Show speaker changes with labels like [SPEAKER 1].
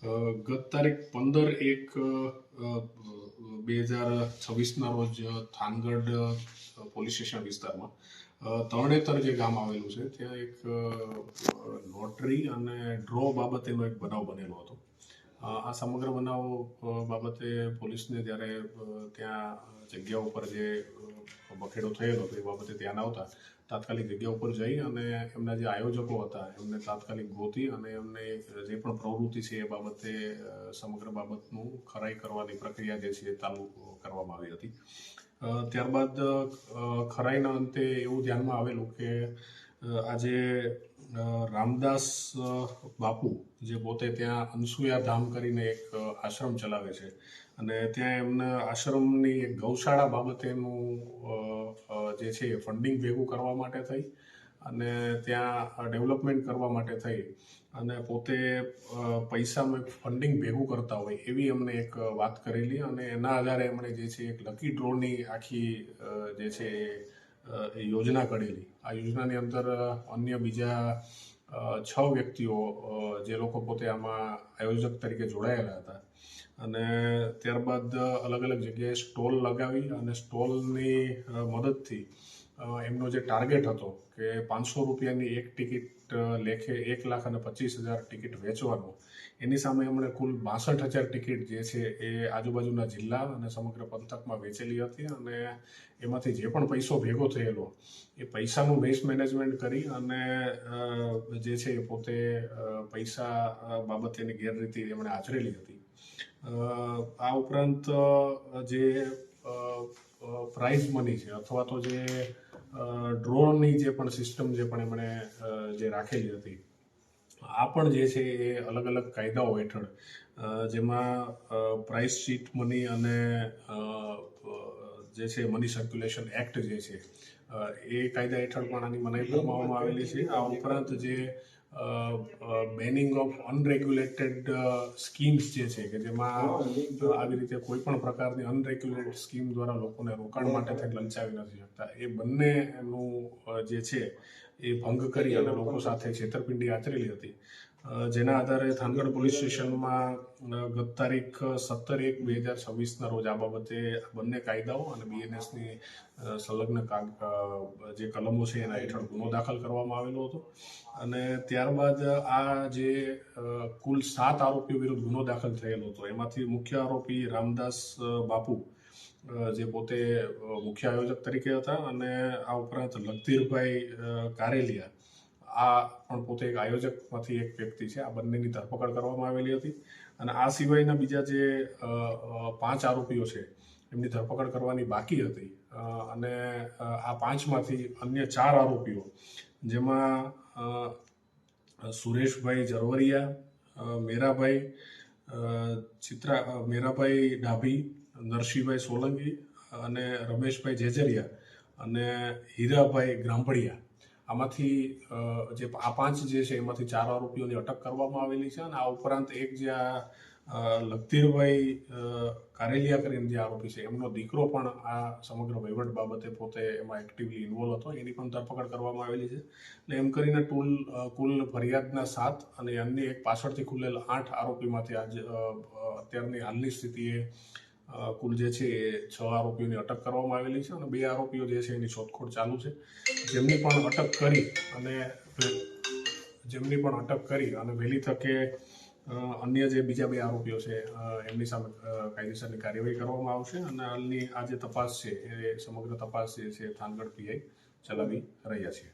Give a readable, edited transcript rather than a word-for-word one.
[SPEAKER 1] ગત તારીખ 15/1/2026ના રોજ થાનગઢ પોલીસ સ્ટેશન વિસ્તારમાં તરણેતર જે ગામ આવેલું છે ત્યાં એક લોટરી અને ડ્રો બાબતેનો એક બનાવ બનેલો હતો. આ સમગ્ર બનાવ બાબતે પોલીસને જ્યારે ત્યાં જગ્યા ઉપર જે બખેડો થયેલો હતો એ બાબતે ધ્યાન આવતા તાત્કાલિક જગ્યા ઉપર જઈ અને એમના જે આયોજકો હતા એમને તાત્કાલિક ગોતી અને એમને જે પણ પ્રવૃત્તિ છે એ બાબતે સમગ્ર બાબતનું ખરાઈ કરવાની પ્રક્રિયા જે છે એ ચાલુ કરવામાં આવી હતી. ત્યારબાદ ખરાઈના અંતે એવું ધ્યાનમાં આવેલું કે આજે રામદાસ બાપુ જે પોતે ત્યાં અનસુયા ધામ કરીને એક આશ્રમ ચલાવે છે અને ત્યાં એમના આશ્રમની એક ગૌશાળા બાબતેનું જે છે એ ફંડિંગ ભેગું કરવા માટે થઈ અને ત્યાં ડેવલપમેન્ટ કરવા માટે થઈ અને પોતે પૈસામાં ફંડિંગ ભેગું કરતા હોય એવી એમને એક વાત કરેલી અને એના આધારે એમણે જે છે એક લકી ડ્રોની આખી જે છે એ યોજના ઘડેલી. આ યોજનાની અંદર અન્ય બીજા 6 વ્યક્તિઓ જે લોકો પોતે આમાં આયોજક તરીકે જોડાયેલા હતા અને ત્યારબાદ અલગ અલગ જગ્યાએ સ્ટોલ લગાવી અને સ્ટોલની મદદથી એમનો જે ટાર્ગેટ હતો કે 500 રૂપિયાની એક ટિકિટ લેખે 1,25,000 ટિકિટ વેચવાનો, એની સામે એમણે કુલ 62,000 ટિકિટ જે છે એ આજુબાજુના જિલ્લા અને સમગ્ર પંથકમાં વેચેલી હતી અને એમાંથી જે પણ પૈસો ભેગો થયેલો એ પૈસાનું બેઝ મેનેજમેન્ટ કરી અને જે છે એ પોતે પૈસા બાબતેની ગેરરીતિ એમણે આચરેલી હતી. આ ઉપરાંત જે પ્રાઇઝ મની છે અથવા તો જે ડ્રોની જે પણ સિસ્ટમ જે પણ એમણે જે રાખેલી હતી આ પણ જે છે એ અલગ અલગ કાયદાઓ હેઠળ જેમાં પ્રાઇસ શીટ મની અને જે છે મની સર્ક્યુલેશન એક્ટ જે છે એ કાયદા હેઠળ પણ આની મનાઈ ફરમાવવામાં આવેલી છે. આ ઉપરાંત જે બેનિંગ ઓફ અનરેગ્યુલેટેડ સ્કીમ્સ જે છે કે જેમાં આવી રીતે કોઈ પણ પ્રકારની અનરેગ્યુલેટેડ સ્કીમ દ્વારા લોકોને રોકાણ માટે થઈ લલચાવી નથી શકતા એ બંનેનું જે છે એ ભંગ કરી અને લોકો સાથે છેતરપિંડી આચરેલી હતી. જેના આધારે થાનગઢ પોલીસ સ્ટેશનમાં ગત તારીખ 17/1/2026ના રોજ આ બાબતે બંને કાયદાઓ અને BNSની સંલગ્ન જે કલમો છે એના હેઠળ ગુનો દાખલ કરવામાં આવેલો હતો અને ત્યારબાદ આ જે કુલ 7 આરોપીઓ વિરુદ્ધ ગુનો દાખલ થયેલો હતો એમાંથી મુખ્ય આરોપી રામદાસ બાપુ જે પોતે મુખ્ય આયોજક તરીકે હતા અને આ ઉપરાંત લખધીરભાઈ કારેલિયા આ પણ પોતે એક આયોજકમાંથી એક વ્યક્તિ છે. આ બંનેની ધરપકડ કરવામાં આવેલી હતી અને આ સિવાયના બીજા જે 5 આરોપીઓ છે એમની ધરપકડ કરવાની બાકી હતી અને આ 5માંથી અન્ય 4 આરોપીઓ જેમાં સુરેશભાઈ જરવરિયા, મેરાભાઈ ડાભી, નરસિંહભાઈ સોલંકી અને રમેશભાઈ જેજરિયા અને હીરાભાઈ ગ્રાંભડિયા આમાંથી જે આ 5 જે છે એમાંથી 4 આરોપીઓની અટક કરવામાં આવેલી છે અને આ ઉપરાંત એક જે લખધીરભાઈ કારેલિયા કરીને જે આરોપી છે એમનો દીકરો પણ આ સમગ્ર વહીવટ બાબતે પોતે એમાં એક્ટિવલી ઇન્વોલ્વ હતો, એની પણ ધરપકડ કરવામાં આવેલી છે. એટલે એમ કરીને કુલ ફરિયાદના 7 અને અન્ય એક પાછળથી ખુલેલ 8 આરોપીમાંથી અત્યારની હાલની સ્થિતિએ કુલ જે છે એ 6 આરોપીઓની અટક કરવામાં આવેલી છે અને 2 આરોપીઓ જે છે એની શોધખોળ ચાલુ છે, જેમની પણ અટક કરી અને વહેલી તકે અન્ય જે બીજા 2 આરોપીઓ છે એમની સામે કાયદેસરની કાર્યવાહી કરવામાં આવશે અને હાલની આ જે તપાસ છે એ સમગ્ર તપાસ જે છે થાનગઢ PI ચલાવી રહ્યા છે.